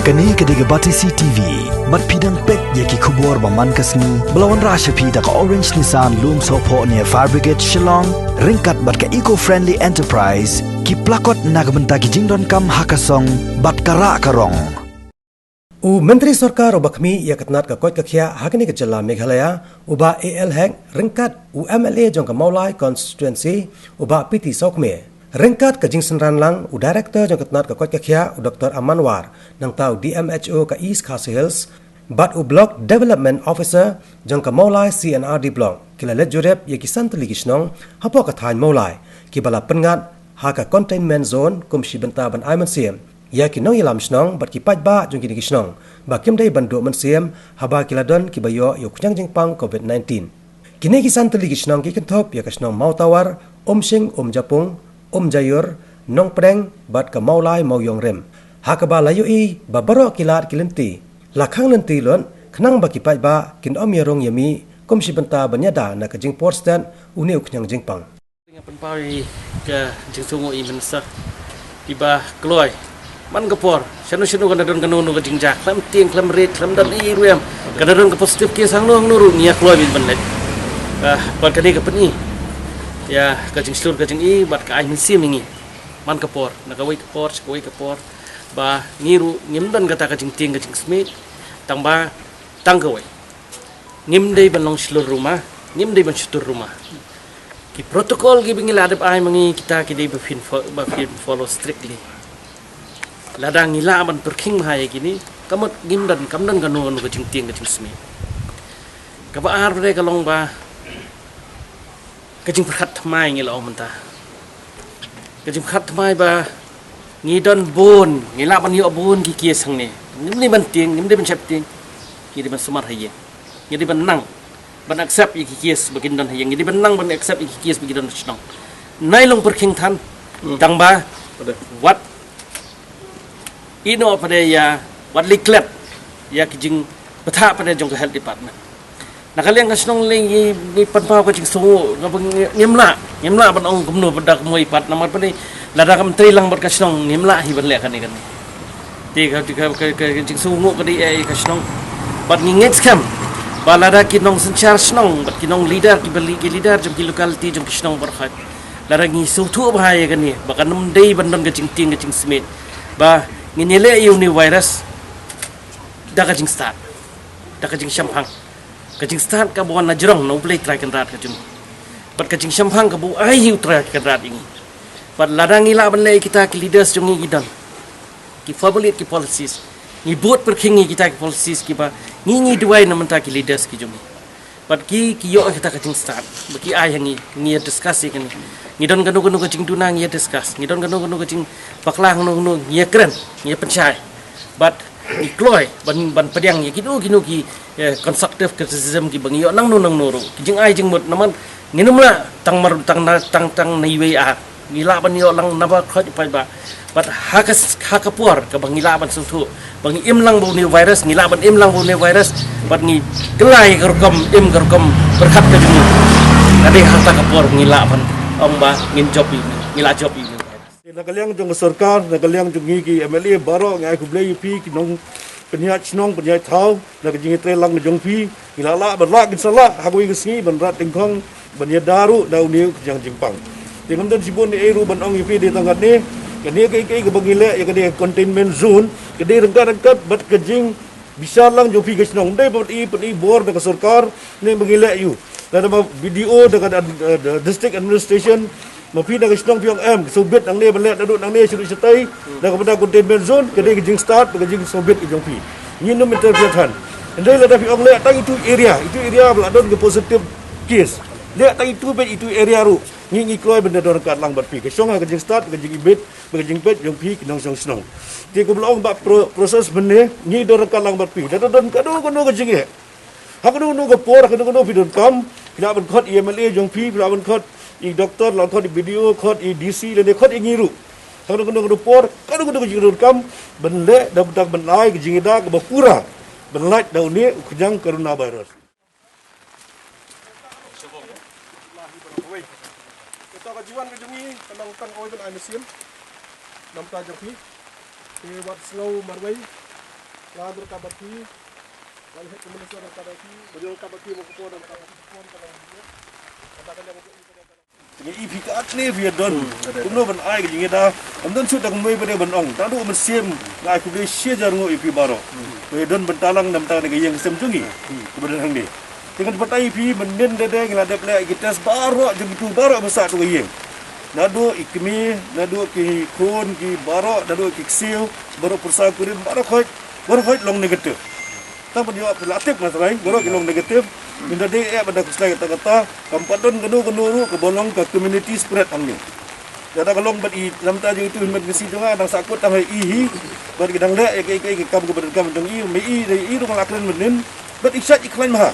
Kani kediga bati CTV, mat pidang pek yaki kubur baman kasni, belawan rasha pida ka Orange Nissan Loom Sopo near Fire Brigade Shillong, ringkat bat ka eco-friendly enterprise, ki plakot nagbenta ki jingdon kam hakasong, bat kara karong. Menteri Sarkar ubah kami ia ketnat ka koi kakia hakini ke Jala Meghalaya ubah AL Heng ringkat MLA jong ka Maulai constituency ubah PT Sokme. Ringkat ke Jingsen Ranlang, Director jong ketnat ke koi kakia Dr. Amanwar nang tau DMHO ke East Khasi Hills, bat Block Development Officer jong ka Maulai CNRD Block. Kila let jurep ye kisan teli kisnong hapo ka thain Maulai ki bala pengat ha ka containment zone kum shi benta ban ai man siem. Ya kinong ilam snong bat ki pat ba jong kini kisnong ba kim dai bandu man siem haba kiladon ki bayo yo kunyang jingpang COVID-19. Kini kisan teli kisnong ki kentop ya kisnong mau tawar sing japung Jayur, Nong Preng, bat ka Maulai Mauyong Rem. Hakaba layu i, babaro kilat kilinti. Lakang nanti lon, kenang baki pat ba, kin yarong yami, kum si benta banyada na ka jing porstan, uni uknyang jingpang. Ngapan pawi ke jing sungu i mensak, iba keloy. Man kapor, syanu kan dadon kanunu ka jing jak, klam ting, klam red, klam dan i ruyam. Kadadon ka positif kisang nuru, niya keloy bin banlet. Bat kani ka peni. Ya kajing seluruh kajing i bat ka ain sim ingi man kapor nakawai kapor ba ngiru ngimdan kata kajing ting kajing smith tangba tangkawai ngimdai banong seluruh rumah ngimdai ban syutur rumah ki protokol ki bingil adab ai mangi kita ki dei bafin follow strictly ladang ngila ban perking mahaya gini kamot ngimdan kamdan kanu kajing ting kajing smith kabaar bre kalong ba kajing perkat thamai ngila omenta kajing perkat thamai ba ngidon bon ngila ban yo bon ki kies sang ne ngimni ban ting ngimni ban chap ting ki ban sumar haye ngidi ban nang ban accept ki kies bagin don haye ngidi ban nang ban accept ki kies bagin don chnong nai long perking than dang ba wat ino pada ya wat liklet ya kajing betha pada jong health department nakaliang kasnong lengi ni panpaw ka jing sungu ngimla ban ong kumno pada kumoi pat namar pani lada kam trilang bar kasnong ngimla hi ban le kan ni ti ka jing sungu ka di ai kasnong bat ngingets kam balada kinong senchar snong bat kinong leader ki bali ki leader jom ki locality jom kasnong bar khat lada ngi sutu bahaya kan ni bakan num dei bandon ka jing ting ka jing smith ba nginele yu ni virus da ka jing start da ka jing shampang kajing start ka buan na jerong no play try kan rat kajing pat kajing shampang ka bu ai hiu try kan rat ini pat ladang ila ban lei kita ki leaders jong ngi gidan ki formulate ki policies ngi buat perking kita ki policies ki ba ngi duai na menta ki leaders ki jong pat ki yo kita kajing start baki ai hangi ngi discuss kan ngi don kanu kajing tuna ngi discuss ngi don kanu kajing paklang no ngi kren ngi pencai but ikloy ban pediang ya kinu ki constructive criticism ki bangi nang nuru kijing ai jing mut naman nginumla tang naiwe a ngila ban yo lang naba khoj pai ba bat hakapuar ka bangila ban sutu bangi im lang bu ni virus ngila ban im lang bu ni virus bat ngi kelai gerkom berkat ka jing ade harta kapuar ngila ban ong ba ngin job ngila job ini nakaliang jong sarkar nakaliang jong ki MLA baro ngai ku blei pi ki nong penyak snong penyak thau nak jing tre lang jong pi ngilala berla kin sala hagui ngi ban rat tingkong ban ya daru dau ni jang jingpang tingam dan sibun ni eru ban ong pi di tangat ni kani kai ke bangile ya kani containment zone kani rengkat bat ke jing bisa lang jong pi ke snong dai bat i bor dak sarkar ni bangile yu dan video dekat district administration mapi dah kesnong piang sobet nang ne belet daduk nang ne suri setai dah kepada containment zone kedai kejing start kejing sobet kejong pi ngin meter pian ndai la tapi ong le tang itu area beladon ke positive case le tang itu area ru ngi kloi benda don kat lang bat pi kesong kejing start kejing ibet kejing pet jong pi kinong snong ti ko blong ba proses benne ngi don kat lang bat pi dadon kadu kejing e hakadu no ko por hakadu no pi don kam kila ban khot EMLA jong pi kila ban khot i doktor lang khot video khot i DC le khot i ngiru hakadu no por kadu kejing kam ben le dapat ben ai kejing da ke bapura ben lait daun ni kejang coronavirus kita kajuan ke jumi kanang kan oi ben ai mesin nam ta jong pi ke wat slow marwai Lalu berkabaki, lalu het komunikasi berkabaki, beliau kabaki mau ke pon kabaki pon kalau dia, katakan yang jadi ipi kat ni via don, kumno ban ai jadi dah, amdan sudah kumai pada ban ong, tadu mesim, ngai kubli sia jarungo ipi baro, via don bentalang nam tangan yang sem tungi, kemudian hang ni, dengan petai ipi menden dede ngeladap lek kita baro jadi tu baro besar tu yang, nado ikmi, nado ki kon ki baro, nado ki ksiu, baro persa kurim baro khoi long negatif. Tak menjawab relatif masalah, baru long negatif. Minta dia pada kuslai kata-kata, kampadon kenu ke bolong ke community spread angni. Jadi kalau bagi dalam tajuk itu himmat mesti juga ada sakut tang ihi, bagi dang le ke kam ke berkam dang i dari i rumah laklan menen, but iksat iklan maha.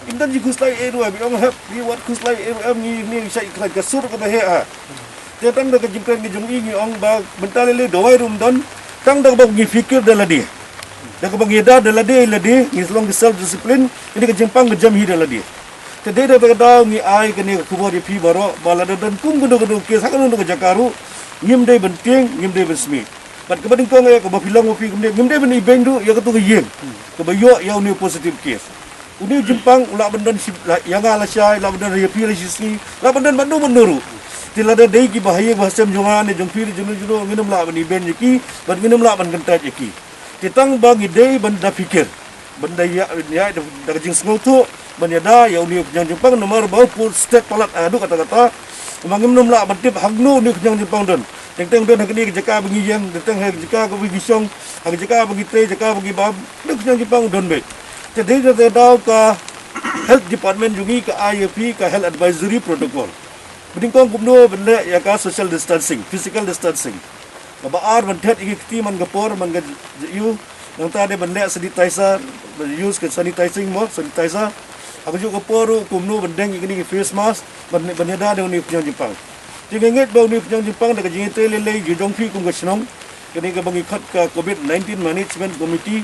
Indan ji kuslai dua biong hab bi wat kuslai ni iksat iklan kasur ke bahaya. Datang dah ke jingkran ke jung i ong ba bentar le dawai rum don, tang dah bang fikir dalam dia. Dah ke bangida dalam dia ngi selong self discipline ini ke jempang ke jam hi dalam dia. Tadi dah berkata ngi ai ke ni kubur di pi baro balada dan kum gendo ke sakan untuk ke Jakaru ngim dai benting ngim dai besmi. Pat ke bading ko ngai ke bafilang pi ngim dai ben ibeng du ya ke tu yeng. Ke bayo ya ni positive case. Uni jempang ulah bendan yang ala syai la bendan ya pi resisi la bendan bandu menuru. Tilada dai ki bahaya bahasa jongan ni jong pi junu nginum la ben ibeng ki ban nginum la ban gentat ki. Titang bagi day benda fikir, benda ya dah jing sengutu, benda ya uni yang Jepang nomor bau pun state palat adu kata-kata, mangim nom la bantip hagnu ni yang Jepang don, teng don hagni jeka bagi yang, teng jeka ko bagi song, hag jeka bagi tre jeka bagi bab, ni yang Jepang don be. Jadi dah tahu ka health department jungi ka IFP ka health advisory protocol. Bendingkong kumno benda ya ka social distancing, physical distancing. Baar bantet ikti man gapor man ga you nang tade banle sanitizer use ke sanitizing mo sanitizer aku juga gapor kumno bendeng ikni face mask baneda de uni pnyang Jepang tingengit ba uni pnyang Jepang da jingi tele le jong phi kum ga snong kini ga bangi khat ka COVID-19 management committee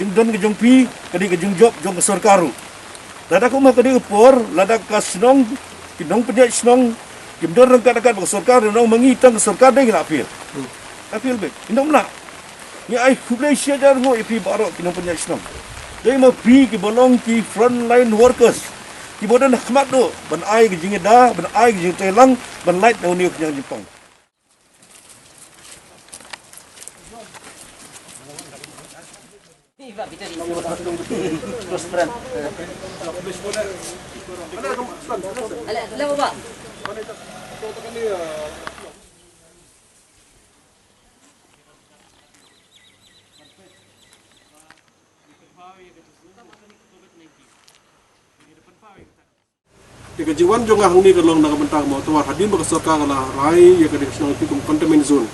jingdan ga jong phi kini ga jing job jong sarkaru lada ko ma kini gapor lada ka snong kinong pnya snong kimdor rang kadakat ba sarkar nang mangitang sarkar dai la pil apil be indom na ni ai kublai syajar ngo ipi baro kinong punya islam dai ma pi ki bolong ki frontline workers ki bodan khmat do ban ai ki jingeda ban ai ki jing telang ban light do ni yang Jepang terus friend Lepas Jika jiwan jonga hangni kalong nak bentang mau tuar hadim berkesorka kalah rai ya kadang senang pikum containment zone.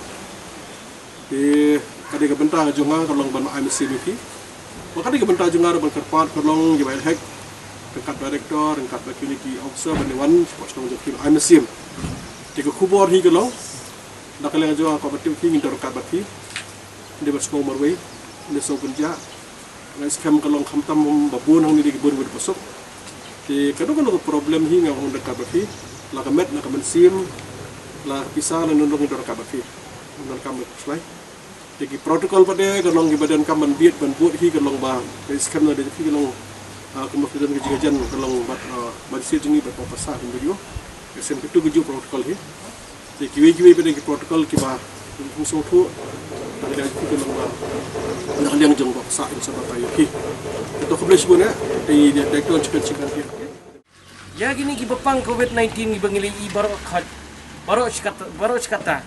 Di kadang bentang jonga kalong ban IMC biki. Maka kadang bentang jonga ban kerpat kalong jawai hack dekat director dekat community officer bandewan sport senang jokin IMC. Jika kubur hi kalong nak kaleng jonga kooperatif hi ngintar dekat baki. Dia berskong marway, dia so kerja. Ngai skam kalong khamtam babun hangni di kebun berpasok. Thì cái đó có problem hi ngang hong dekat bafi la kamet na kamensim la pisah la nundong dor ka bafi nundong kam slai jadi protokol pada kalong di badan kam ban biet ban buat hi kalong ba skam na de hi kalong kemudian kejigajan kalong bat sih jengi bat pasar video kesem itu guju protokol hi jadi kiwi pada protokol ki ba musuh tu ada hi kalong ba nak liang jong pasar insya-Allah tayo hi itu kebelas pun di direktur cikan dia. Ya gini ki bepang COVID-19 ki bangili i baro skata.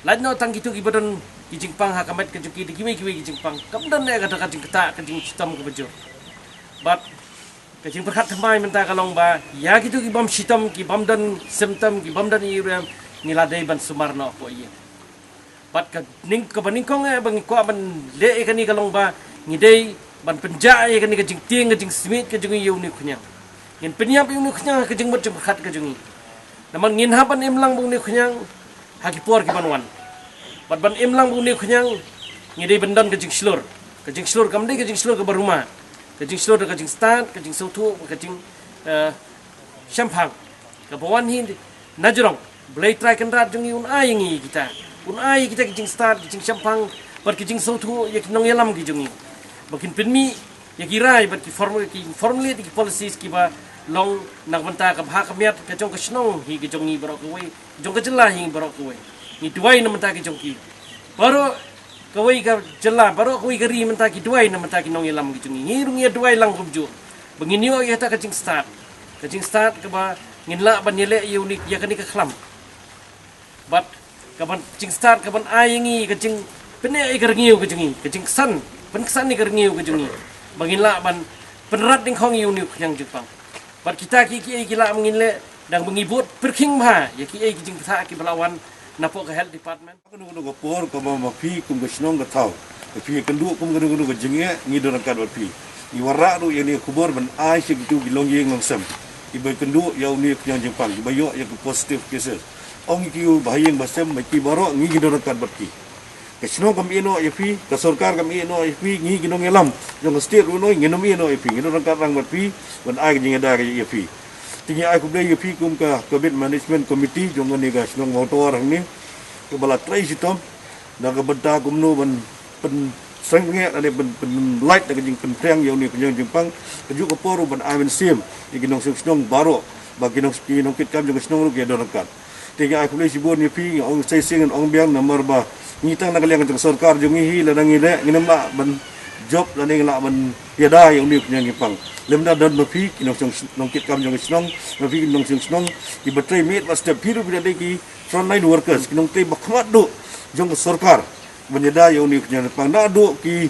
Ladno tang gitu ki badan ki jingpang hakamet ke juki di kiwi ki jingpang. Kamdan ne kata kata kata ke jing sitam ke bejur. But ke jing berkat thamai menta kalong ba ya gitu ki bam sitam ki bam dan symptom ki bam dan i niladai ban sumarno ko i. But ke ning ke baningkong bang ko ban le kan ni kalong ba ngidei ban penjai kan ni ke jing tieng ke jing smith ke jing yu ni kunyang. Ngin penyap yu ni kunyang ke jing mat jing berkat ke jing. Naman ngin hapan imlang bung ni kunyang hakipor ki banwan. Bat ban imlang bung ni kunyang ngidei bendan ke jing slur kam dei ke jing slur ke baruma. Ke jing slur ke jing start ke jing sautu ke jing syampang. Ke bawan hi najrong. Belai try kan rat jing un ai ngi kita. Un ai kita ke jing start ke jing syampang bat ki jing so thu ya ki nong yalam ki jungi bakin penmi ya ki rai bat ki formulate ki policies ki ba long nak banta ka bha kamiat ka jong ka snong hi ki jongi barok we jong ka jela hi barok we ni duai na menta ki jongki baro kawai ka jela baro kawai ka ri menta ki duai na menta ki nong yalam ki jungi ni rung ya duai lang kubju bangin yo ya ta ka jing start ka ba ngin la ban yele unik ya ka ni ka khlam bat ka ban jing start ka ban ayingi ka jing pene ai ka ngiu ka jungi ka jing san ni ka ngiu ka jungi bangin la ban penrat ding khong unik yang Jepang bat kita ki la mengin le dang mengibut perking ba ya ki jing ta ki belawan napok ke health department Kanu ko por ko ma pi kum ga snong ga tau pi kendu kum ga ga jinge ni do kan pi i wara do ye ni kubor ban ai se gitu gilong yeng long sam i ba kendu ya ni yang Jepang ba yo ya positive cases ong ki bahayeng basam ma ki baro ni do kan pi ke snong kam ino ye pi ka sarkar kam ino ye pi ni ginong elam yang state ru no ngenom ino ye pi ni do kan rang pi ban ai jinge da ye pi tinggal aku beli pi kum ka COVID management committee jongon ni gas nong motor ni ke bala trai sitom da ka benta kum no ban pen seng nge ade pen light da jing pen prang yang ni yang Jepang keju ko poru ban amen sim iginong snong baro bagi nong ski nong kit kam jong snong ge do kan tinggal aku beli sibon ni pi ong sai sing ong biang nomor ba ni tang na kaliang jong sarkar jong hi la nang ile nginem la ban job la ning la ban yada yang ni yang Jepang lemda dan mapi kinong nong kit kam jong snong mapi kinong snong di betray meet pas step hiru bila ki frontline workers kinong te bakmat do jong sarkar menyeda yang ni kenya pang do ki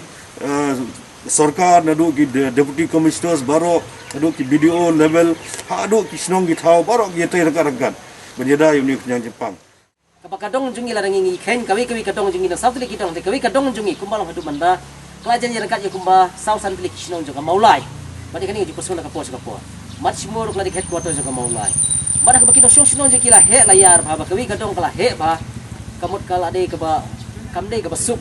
sarkar na do ki deputy commissioners baro do ki BDO level ha do ki snong ki thau baro ki te rekan menyeda yang ni kenya Jepang kapakadong jungi larang ngi khen kawi kadong jungi na south leki tong te kawi kadong jungi kumbalong hadu manda klajan yang kat kumba south san leki snong jong maulai Madi kani di persona kapor kapor. Mat semua ruk lagi headquarters juga mau mulai. Mada ka bakino song je kila he layar ba kawi kadong kala he ba. Kamut kala de ka ba kamde ka basuk.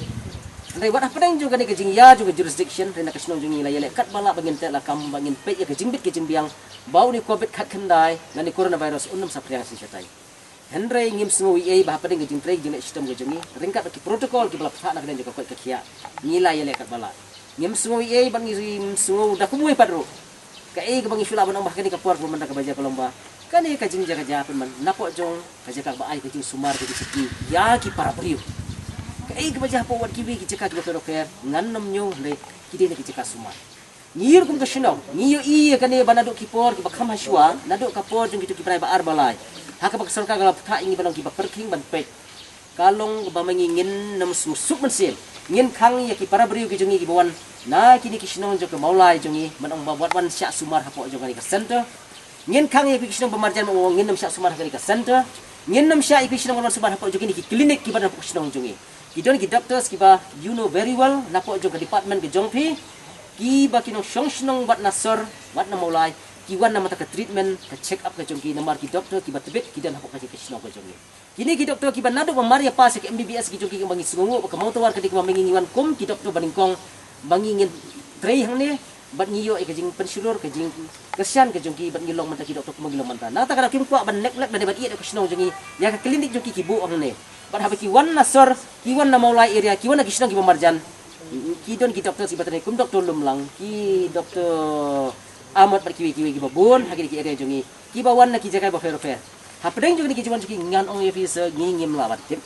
Andai wad apa dang juga ni ke jingya juga jurisdiction rena ka snong jungi la yele kat bala bangin te la kam bangin pe ya ke jingbit ke jingbiang bau ni covid kat kendai ngani coronavirus unum sapriang si chatai. Henry ngim semua ei ba apa dang ke jingtrei jing sistem ke jungi ringkat ki protokol ki bala pha nak dan juga kot ke khia. Ngila yele kat bala. Ngim semua ei bang ngim semua dah kumui padro ka ei bang isula ban bah kani ka puar man ka baja kolomba kani ka jing jaga japan man napok jong ka jaga ba ai ka jing sumar ka siki ya ki para priu ka ei ka baja po wat kiwi ki cekak dokter dokter ngannam nyo le kidi ne ki cekak sumar ngir kum ka shino ngiyo i kani banado ki por ki bakham haswa nado ka por jong gitu ki prai ba ar balai haka bak sarka galap tha ingi banong ki ba perking ban pe kalong ba mangingin nam susuk mensil ngin khang ya ki para beriu ki jongi ki bawan na kini ki sinong jo ke maulai jongi manong buat wan syak sumar hapo jo ka center ngin khang ya ki sinong pemarjan mo ngin nam syak sumar ka center ngin nam syak ki sinong wan sumar hapo jo ki klinik ki badan sinong jongi ki don ki doctors ki ba you know very well napo jo ka department ki jongpi ki ba kinong sinong bat nasor bat na maulai ki wan na mata ka treatment ka check up ka jongi namar ki doctor ki ba tebet ki dan hapo ka sinong ka jongi kini ki doktor ki banado mamari pa sa ki MBBS ki joki bangi sungu ka mau tawar kadi ka mangingiwan kum ki doktor baningkong bangingin tray hang ni bat ngiyo e kajing pensulur kajing kesyan ka joki bat ngilong manta ki doktor kumagilong manta na ta kada kim kwa ban nek ban bat iya ka sinong jogi ya ka klinik joki ki bu ang ne bat habi ki wan nasor ki wan na maulai area ki wan na kisnong ki pamarjan ki don ki doktor si batane kum doktor lumlang ki doktor amat bat kiwi ki babon hagi ki area jogi ki bawan na ki jaga ba fair Hapadeng juga ni kijuan cuki ngan ong yepi se ngingim lawat tip.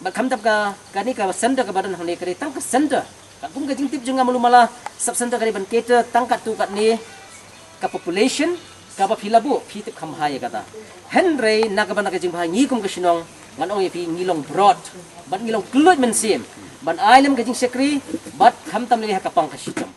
Ba kam tap ka kani ka center ka badan hane kare tang ka center. Ka kum ka jing tip junga malumala sub center kare ban kete tangkat tu kat ni ka population ka ba philabu phi tip kham haya kata. Henry na ka ban ka jing bha ngi kum ka sinong ngan ong yepi ngilong broad. Ban ngilong kluit men sim. Ban ailem ka jing sekri bat kham tam ni ha ka pang ka sitam.